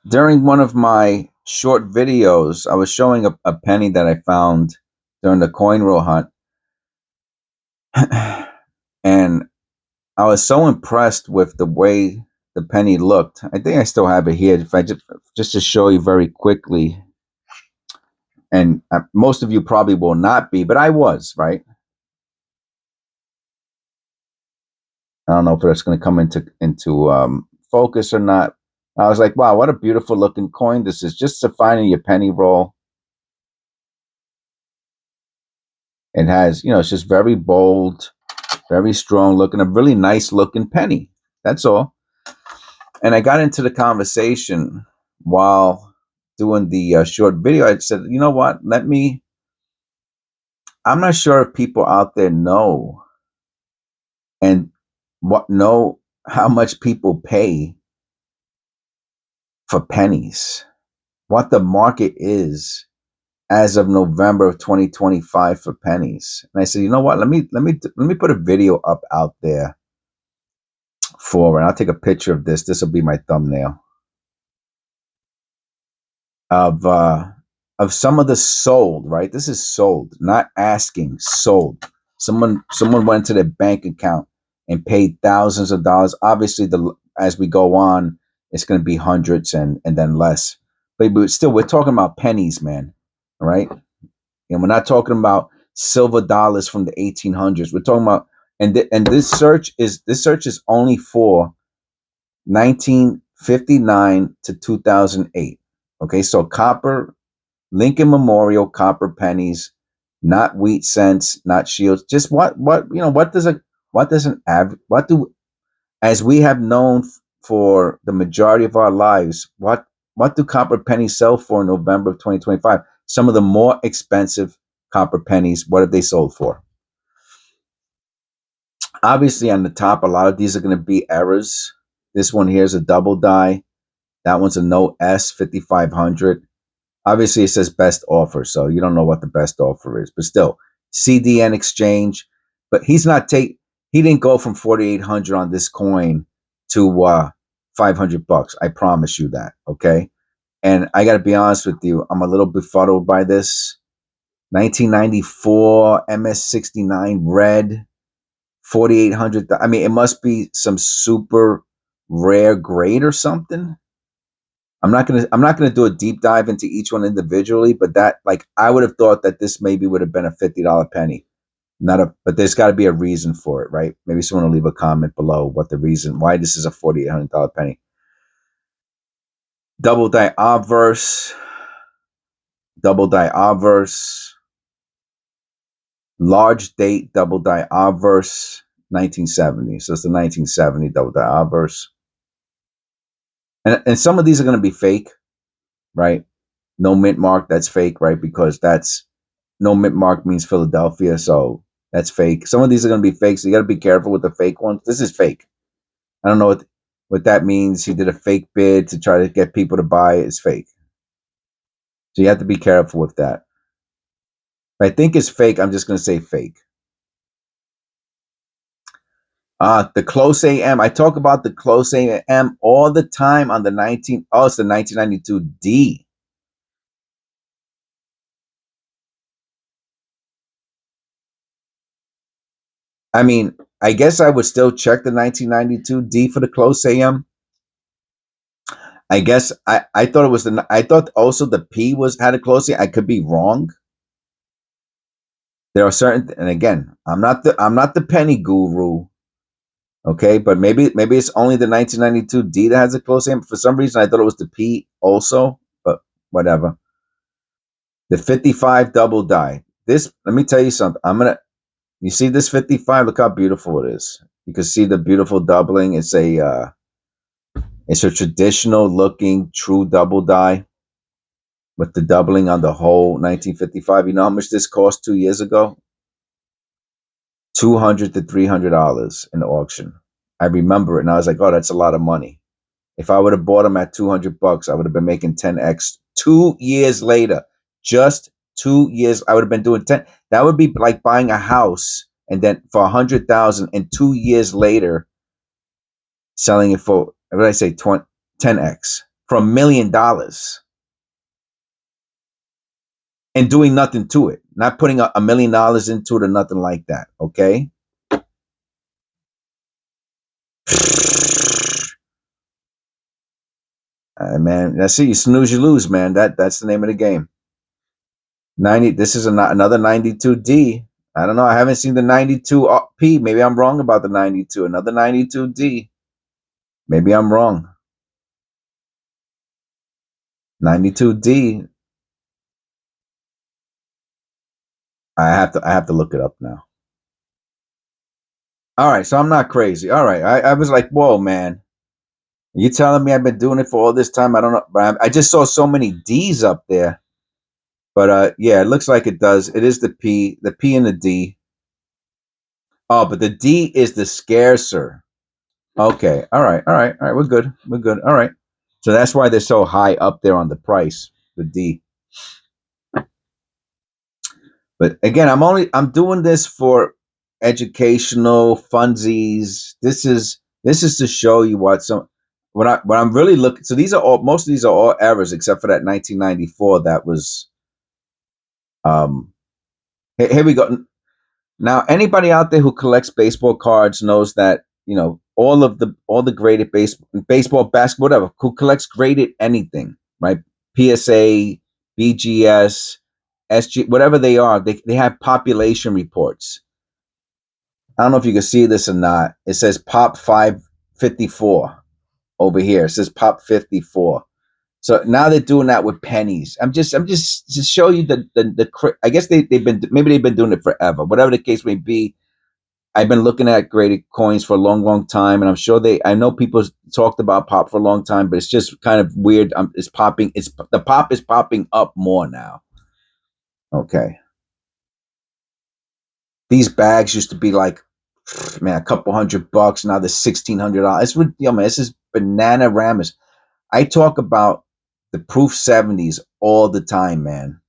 During one of my short videos, I was showing a penny that I found during the coin roll hunt, and I was so impressed with the way the penny looked. I think I still have it here. If I just to show you very quickly, and most of you probably will not be, but I was, right. I don't know if it's going to come into focus or not. I was like, wow, what a beautiful looking coin this is. Just to find in your penny roll. It has, it's just very bold, very strong looking, a really nice looking penny. That's all. And I got into the conversation while doing the short video. I said, you know what? I'm not sure if people out there and know how much people pay for pennies, what the market is as of November of 2025 for pennies. And I said, you know what? Let me put a video up out there and I'll take a picture of this. This will be my thumbnail of some of the sold. Right, this is sold, not asking. Sold. Someone went to their bank account and paid thousands of dollars. Obviously, as we go on, it's going to be hundreds and then less. But still, we're talking about pennies, man. All right, and we're not talking about silver dollars from the 1800s. We're talking about and this search is only for 1959 to 2008. Okay, so copper, Lincoln Memorial copper pennies, not wheat cents, not shields. Just what do, as we have known for the majority of our lives, what do copper pennies sell for in November of 2025? Some of the more expensive copper pennies, what have they sold for? Obviously, on the top, a lot of these are going to be errors. This one here is a double die. That one's a no S 5500. Obviously, it says best offer, so you don't know what the best offer is, but still, CDN exchange. But he didn't go from 4,800 on this coin to $500. I promise you that. Okay, and I got to be honest with you, I'm a little befuddled by this. 1994 MS69 red, 4,800. I mean, it must be some super rare grade or something. I'm not gonna do a deep dive into each one individually, but I would have thought that this maybe would have been a $50 penny. But there's got to be a reason for it, right? Maybe someone will leave a comment below what the reason why this is a $4,800 penny. Double die obverse, large date double die obverse, 1970. So it's the 1970 double die obverse. And some of these are going to be fake, right? No mint mark, that's fake, right? Because no mint mark means Philadelphia, so that's fake. Some of these are going to be fake, so you got to be careful with the fake ones. This is fake. I don't know what that means. He did a fake bid to try to get people to buy it. It's fake. So you have to be careful with that. If I think it's fake, I'm just going to say fake. The close AM. I talk about the close AM all the time on the it's the 1992 D. I mean, I guess I would still check the 1992 D for the close AM. I guess I thought it was I thought also the P had a close AM. I could be wrong. There are certain, and again, I'm not the penny guru. Okay, but maybe it's only the 1992 D that has a close AM. For some reason, I thought it was the P also, but whatever. The 55 double die. This, let me tell you something. You see this 55? Look how beautiful it is. You can see the beautiful doubling. It's a traditional looking true double die with the doubling on the whole 1955. You know how much this cost 2 years ago? $200 to $300 in the auction. I remember it, and I was like, "Oh, that's a lot of money." If I would have bought them at $200, I would have been making 10x 2 years later. Just 2 years, I would have been doing 10. That would be like buying a house and then for 100,000, and 2 years later selling it for, what did I say, 10x. for $1 million and doing nothing to it, not putting $1 million into it or nothing like that. Okay. Man, I see you snooze, you lose, man. That's the name of the game. 90. This is another 92D. I don't know. I haven't seen the 92P. Maybe I'm wrong about the 92. Another 92D. Maybe I'm wrong. 92D. I have to look it up now. All right, so I'm not crazy. All right, I was like, whoa, man. You telling me I've been doing it for all this time? I don't know, but I just saw so many D's up there. But yeah, it looks like it does. It is the P and the D. Oh, but the D is the scarcer. Okay. All right. All right. All right. We're good. We're good. All right. So that's why they're so high up there on the price, the D. But again, I'm doing this for educational funsies. This is to show you what I'm really looking. So most of these are all errors except for that 1994 that was here we go. Now, anybody out there who collects baseball cards knows that all the graded baseball, basketball, whatever, who collects graded anything, right? PSA, BGS, SG, whatever they are, they have population reports. I don't know if you can see this or not. It says Pop 554 over here. It says Pop 54. So now they're doing that with pennies. I'm just to show you I guess they've been doing it forever. Whatever the case may be, I've been looking at graded coins for a long, long time, and I'm sure I know people talked about pop for a long time, but it's just kind of weird. It's popping. The pop is popping up more now. Okay, these bags used to be like, man, a couple $100. Now they're $1,600. Man, this is banana rammers. I talk about the proof 70s all the time, man.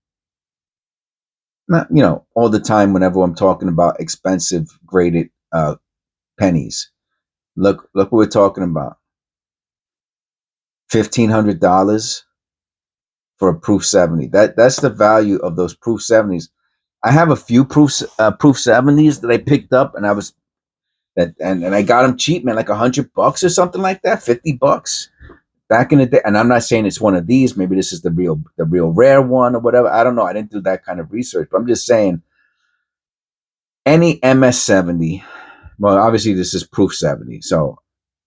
Not all the time. Whenever I'm talking about expensive graded pennies, look what we're talking about. $1,500 for a proof 70. That's the value of those proof 70s. I have a few proof 70s that I picked up, and I got them cheap, man, like $100 or something like that, $50 back in the day. And I'm not saying it's one of these. Maybe this is the real rare one or whatever. I don't know. I didn't do that kind of research, but I'm just saying any MS70. Well, obviously this is proof 70, so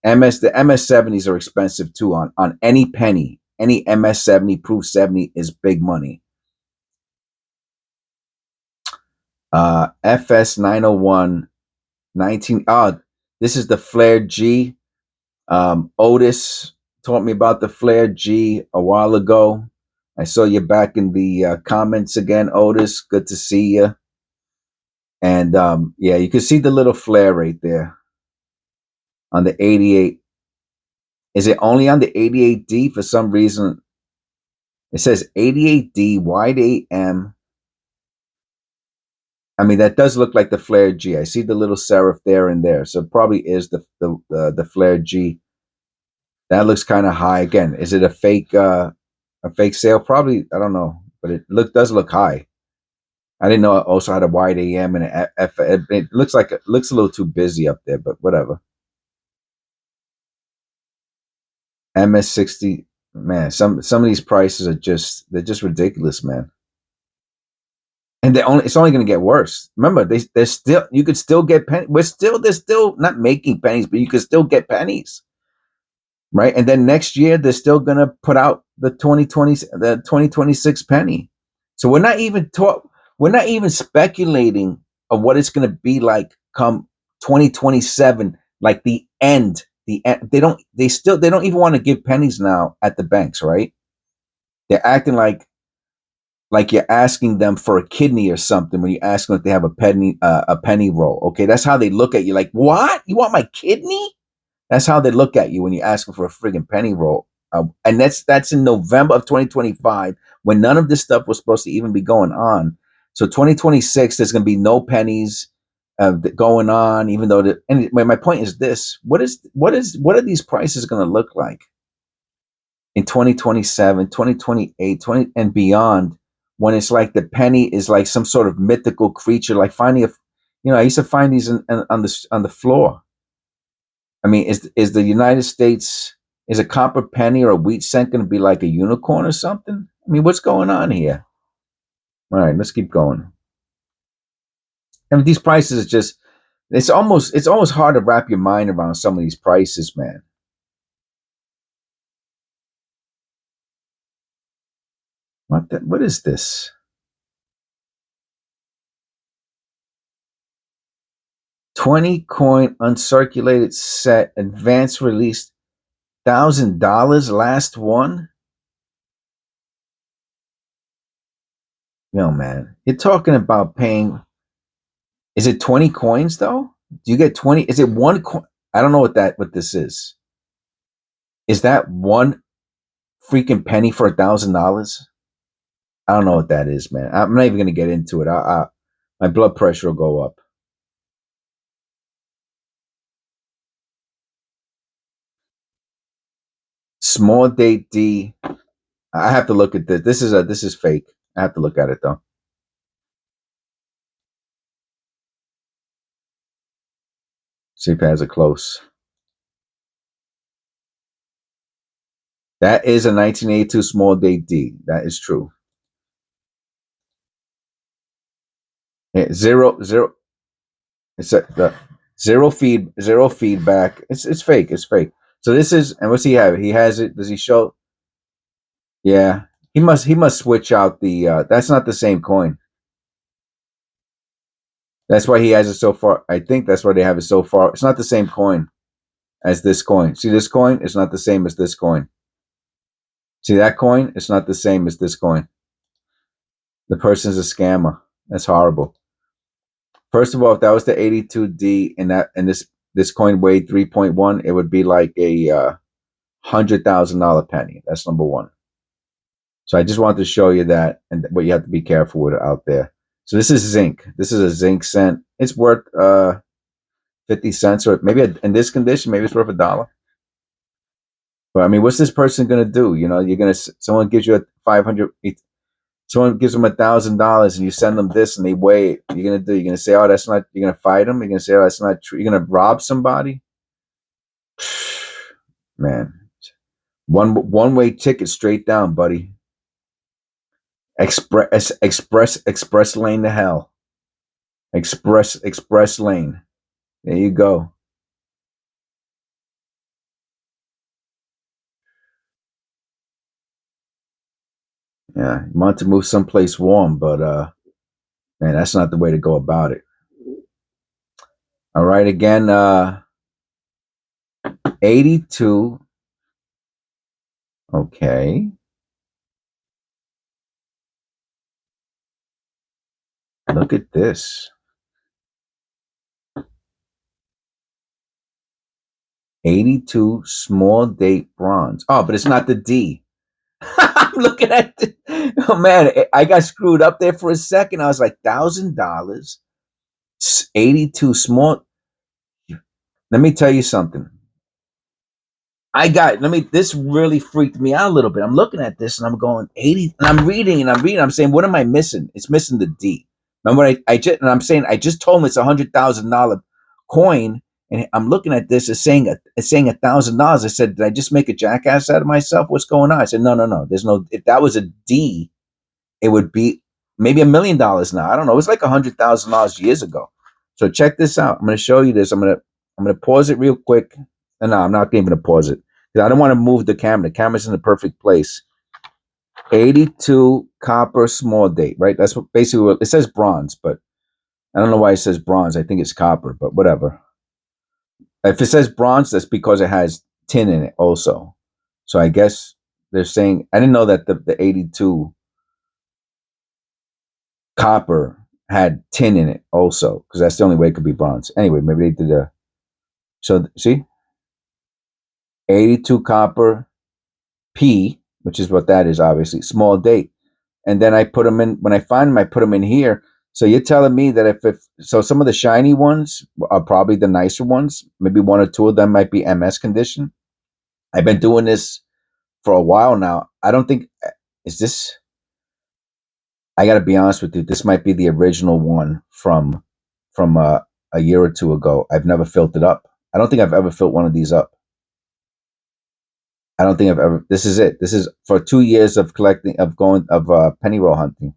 the MS70s are expensive too on any penny. Any MS70 proof 70 is big money. FS 901 19. This is the Flare G. Otis taught me about the Flare G a while ago. I saw you back in the comments again, Otis. Good to see you. And yeah, you can see the little flare right there on the 88. Is it only on the 88D for some reason? It says 88D wide AM. I mean, that does look like the Flare G. I see the little serif there and there, so it probably is the Flare G. That looks kind of high. Again, is it a fake sale? Probably. I don't know, but does look high. I didn't know it also had a wide AM and an F. It looks a little too busy up there, but whatever. MS60, man. Some of these prices they're just ridiculous, man. And it's only going to get worse. Remember, you could still get pennies. They're still not making pennies, but you could still get pennies, right? And then next year they're still going to put out the 2026 penny. So we're not even speculating of what it's going to be like come 2027, like the end. They don't even want to give pennies now at the banks, right? They're acting like you're asking them for a kidney or something when you ask them if they have a penny roll. Okay, that's how they look at you. Like, what? You want my kidney? That's how they look at you when you ask them for a friggin' penny roll. And that's in November of 2025 when none of this stuff was supposed to even be going on. So 2026, there's going to be no pennies going on. Even though, and my point is this: what are these prices going to look like? in 2027, 2028, 20 and beyond, when it's like the penny is like some sort of mythical creature, like finding a, I used to find these on the floor. I mean, is the United States, is a copper penny or a wheat cent going to be like a unicorn or something? I mean, what's going on here? All right, let's keep going. And these prices are just, it's almost hard to wrap your mind around some of these prices, man. What is this? 20 coin uncirculated set, advanced release, $1,000 last one. Yo, man, you're talking about paying. Is it 20 coins though? Do you get 20? Is it one coin? I don't know what this is. Is that one freaking penny for $1,000? I don't know what that is, man. I'm not even gonna get into it. My blood pressure will go up. Small date D. I have to look at this. This is fake. I have to look at it though. See if it has a close. That is a 1982 small date D. That is true. Yeah, zero. It's the zero feedback. It's fake. It's fake. So this is, and what's he have? He has it. Does he show? Yeah, he must switch out the. That's not the same coin. That's why he has it so far. I think that's why they have it so far. It's not the same coin as this coin. See this coin? It's not the same as this coin. See that coin? It's not the same as this coin. The person's a scammer. That's horrible. First of all, if that was the 82D and this coin weighed 3.1, it would be like a $100,000 penny. That's number one. So I just wanted to show you that and what you have to be careful with out there. So this is zinc. This is a zinc cent. It's worth 50 cents, or maybe in this condition, maybe it's worth $1. But I mean, what's this person gonna do? Someone gives you a 500. Someone gives them $1,000 and you send them this and they weigh it. You're gonna do? You're gonna say, "Oh, that's not." You're gonna fight them. You're gonna say, "Oh, that's not true." You're gonna rob somebody, man. One way ticket straight down, buddy. Express lane to hell. Express lane. There you go. Yeah, you want to move someplace warm, but man, that's not the way to go about it. All right, again, 82. Okay, look at this. 82 small date bronze. Oh, but it's not the D. I'm looking at the, oh man, I got screwed up there for a second. I was like $1,000, 82 small. Let me tell you something. This really freaked me out a little bit. I'm looking at this and I'm going 80, and I'm saying, what am I missing? It's missing the D. Remember, I'm saying, I just told him it's $100,000 coin, and I'm looking at this as saying $1,000. I said, did I just make a jackass out of myself? What's going on? I said, no. There's no, if that was a D, it would be maybe $1,000,000 now. I don't know. It was like $100,000 years ago. So check this out. I'm going to show you this. I'm gonna pause it real quick. And no, I'm not even gonna pause it because I don't want to move the camera. The camera's in the perfect place. 82 copper small date, right? That's what basically it says bronze, but I don't know why it says bronze. I think it's copper, but whatever. If it says bronze, that's because it has tin in it also. So I guess they're saying, I didn't know that the 82 copper had tin in it also, because that's the only way it could be bronze. Anyway, maybe they did a, so see, 82 copper P, which is what that is, obviously small date. And then I put them in, when I find them, I put them in here. So you're telling me that if so some of the shiny ones are probably the nicer ones, maybe one or two of them might be MS condition. I've been doing this for a while now. I don't think is this. I got to be honest with you. This might be the original one from a year or two ago. I've never filled it up. I don't think I've ever filled one of these up. I don't think I've ever. This is it. This is for 2 years of collecting, of going, of penny roll hunting.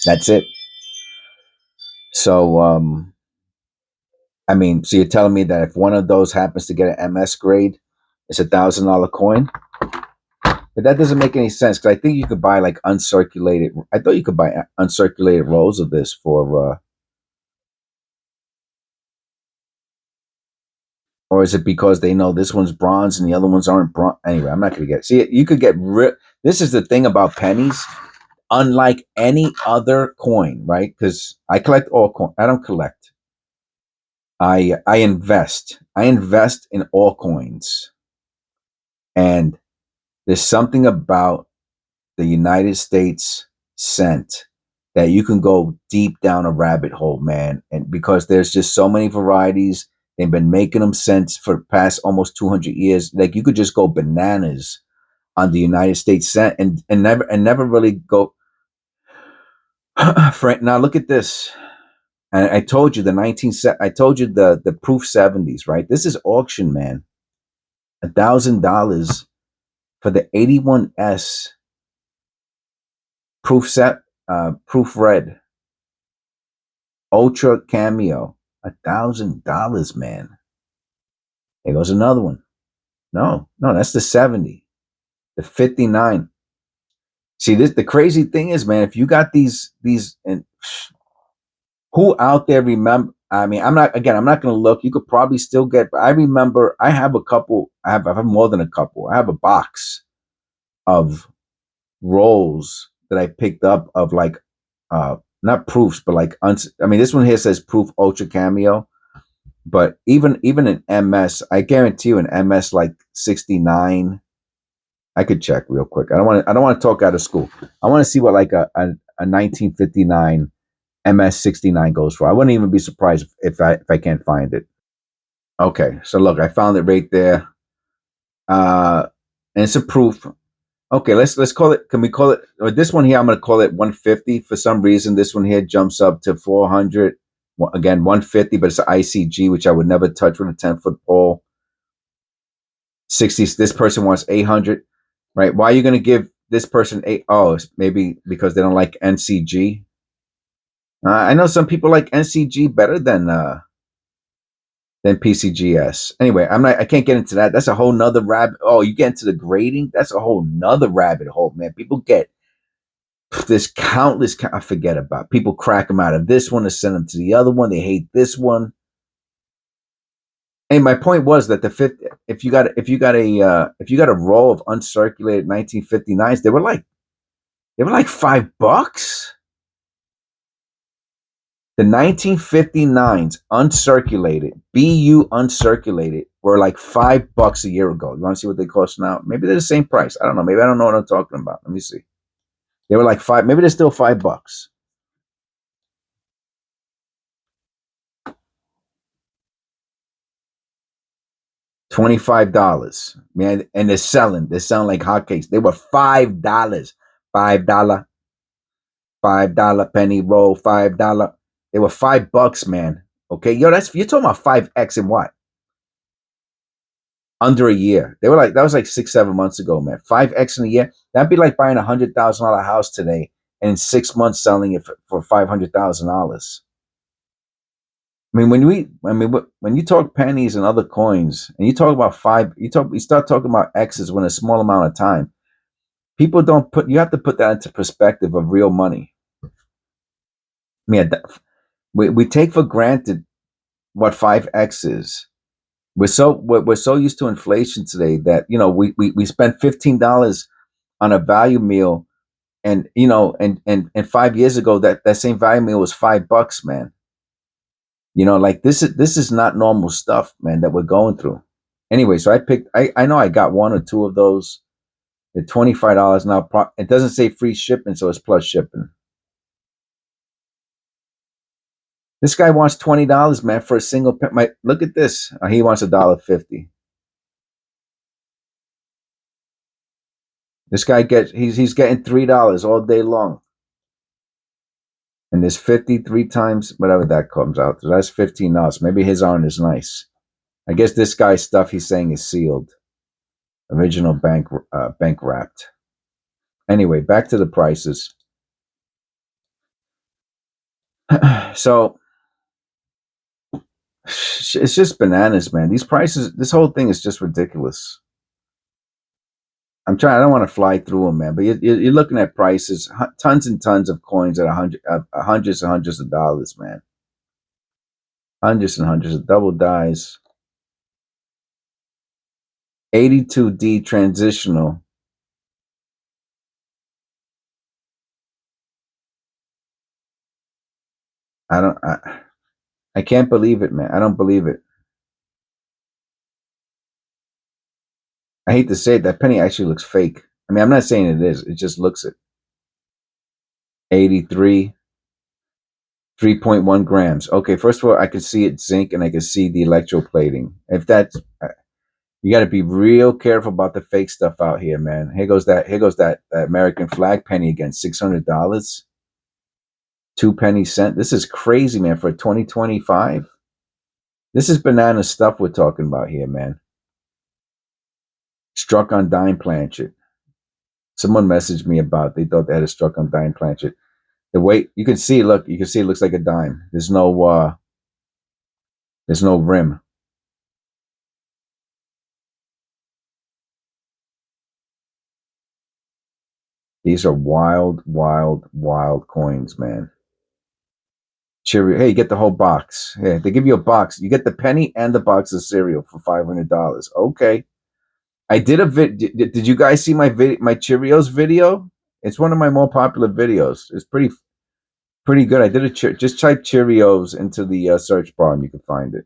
That's it. So, I mean, so you're telling me that if one of those happens to get an MS grade, it's $1,000 coin? But that doesn't make any sense because I think you could buy like uncirculated. I thought you could buy uncirculated rolls of this for, or is it because they know this one's bronze and the other ones aren't bronze? Anyway, I'm not going to get. See, you could get. This is the thing about pennies. Unlike any other coin, right? Because I collect all coin. I don't collect. I invest. I invest in all coins, and there's something about the United States cent that you can go deep down a rabbit hole, man. And because there's just so many varieties, they've been making them since for past almost 200 years. Like you could just go bananas on the United States cent and never really go. Frank, now look at this. And I told you the 19 set. I told you the proof 70s, right? This is auction, man. $1,000 for the 81S proof set, proof red, ultra cameo. $1,000, man. Here goes another one. No, that's the 70, the 59. See, this the crazy thing is, man. If you got these, and who out there remember? I mean, I'm not going to look. You could probably still get. But I remember. I have a couple. I have more than a couple. I have a box of rolls that I picked up of like not proofs, but like I mean, this one here says proof ultra cameo, but even an MS, I guarantee you an MS like 69. I could check real quick. I don't want to talk out of school. I want to see what like a 1959 MS 69 goes for. I wouldn't even be surprised if I can't find it. Okay, so look, I found it right there. And it's a proof. Okay, let's call it. Can we call it? Or this one here, I'm going to call it 150. For some reason, this one here jumps up to 400. Again, 150, but it's an ICG, which I would never touch with a 10-foot pole. 60. This person wants 800, right? Why are you going to give this person eight? Oh, maybe because they don't like NCG. I know some people like NCG better than PCGS. Anyway, I can't get into that. That's a whole nother rabbit. Oh, you get into the grading. That's a whole nother rabbit hole, man. People get there's countless. I forget about people crack them out of this one to send them to the other one. They hate this one. And my point was that the fifth, if you got a roll of uncirculated 1959s, they were like $5. The 1959s uncirculated, BU uncirculated, were like $5 a year ago. You want to see what they cost now? Maybe they're the same price. I don't know. Maybe I don't know what I'm talking about. Let me see. They were like five. Maybe they're still $5. $25, man, and they're selling. They're selling like hotcakes. They were $5, $5, $5 penny roll, $5. They were $5, man. Okay, yo, that's you're talking about 5x in what? Under a year. They were like that was like 6, 7 months ago, man. 5x in a year. That'd be like buying $100,000 house today, and in 6 months selling it for $500,000. When you talk pennies and other coins, and you talk about you start talking about X's when a small amount of time. People don't put. You have to put that into perspective of real money. I mean, we take for granted what 5x is. We're so used to inflation today that we spend $15 on a value meal, and 5 years ago that same value meal was $5, man. Like this is not normal stuff, man, that we're going through. Anyway, so I know I got one or two of those. They're $25 now. It doesn't say free shipping, so it's plus shipping. This guy wants $20, man, for a single pen. Look at this. He wants $1.50. This guy he's getting $3 all day long. And there's 53 times, whatever that comes out. So that's $15. Maybe his aren't as nice. I guess this guy's stuff he's saying is sealed. Original bank wrapped. Anyway, back to the prices. So it's just bananas, man. These prices, this whole thing is just ridiculous. I don't want to fly through them, man, but you're looking at prices, tons and tons of coins at hundreds and hundreds of dollars, man. Hundreds and hundreds of double dies. 82D transitional. I can't believe it, man. I don't believe it. I hate to say it, that penny actually looks fake. I mean, I'm not saying it is. It just looks it. 83, 3.1 grams. Okay, first of all, I can see it zinc and I can see the electroplating. If that's, you got to be real careful about the fake stuff out here, man. Here goes that American flag penny again, $600, 2 penny cent. This is crazy, man. For 2025, this is banana stuff we're talking about here, man. Struck on dime planchet. Someone messaged me about they thought they had a struck on dime planchet. The weight you can see, look, you can see it looks like a dime. There's no rim. These are wild, wild, wild coins, man. Cheerio. Hey, you get the whole box. Hey, they give you a box. You get the penny and the box of cereal for $500. Okay. I did a did you guys see my Cheerios video? It's one of my more popular videos. It's pretty good. I did just type Cheerios into the search bar and you can find it.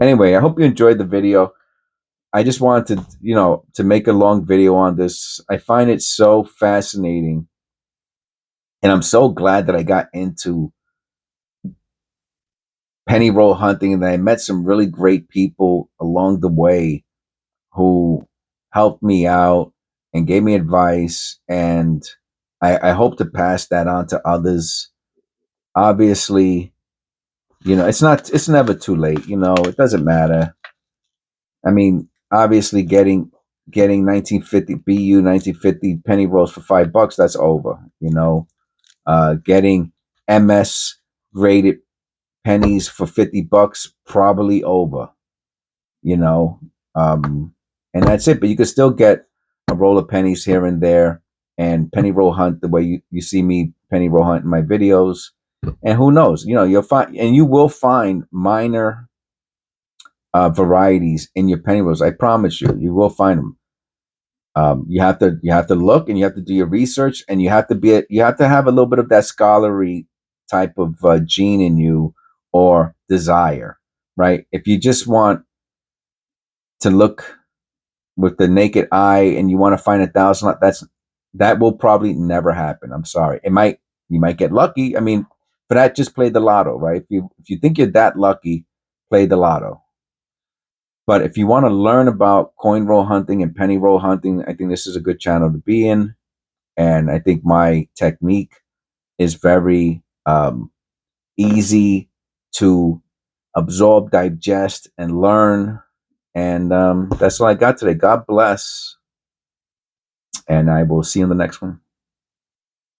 Anyway, I hope you enjoyed the video. I just wanted to, to make a long video on this. I find it so fascinating. And I'm so glad that I got into penny roll hunting and that I met some really great people along the way who helped me out and gave me advice. And I hope to pass that on to others. Obviously, it's never too late. It doesn't matter. I mean, obviously getting 1950 BU 1950 penny rolls for $5, that's over. Getting MS graded pennies for $50, probably over. You know, and that's it. But you can still get a roll of pennies here and there, and penny roll hunt the way you see me penny roll hunt in my videos. And who knows? You will find minor varieties in your penny rolls. I promise you, you will find them. You have to look and you have to do your research and you have to have a little bit of that scholarly type of gene in you or desire, right? If you just want to look with the naked eye and you want to find 1,000, that will probably never happen. I'm sorry. You might get lucky. I mean, for that, just play the lotto, right? If you think you're that lucky, play the lotto. But if you want to learn about coin roll hunting and penny roll hunting, I think this is a good channel to be in. And I think my technique is very easy to absorb, digest, and learn. And that's all I got today. God bless. And I will see you in the next one.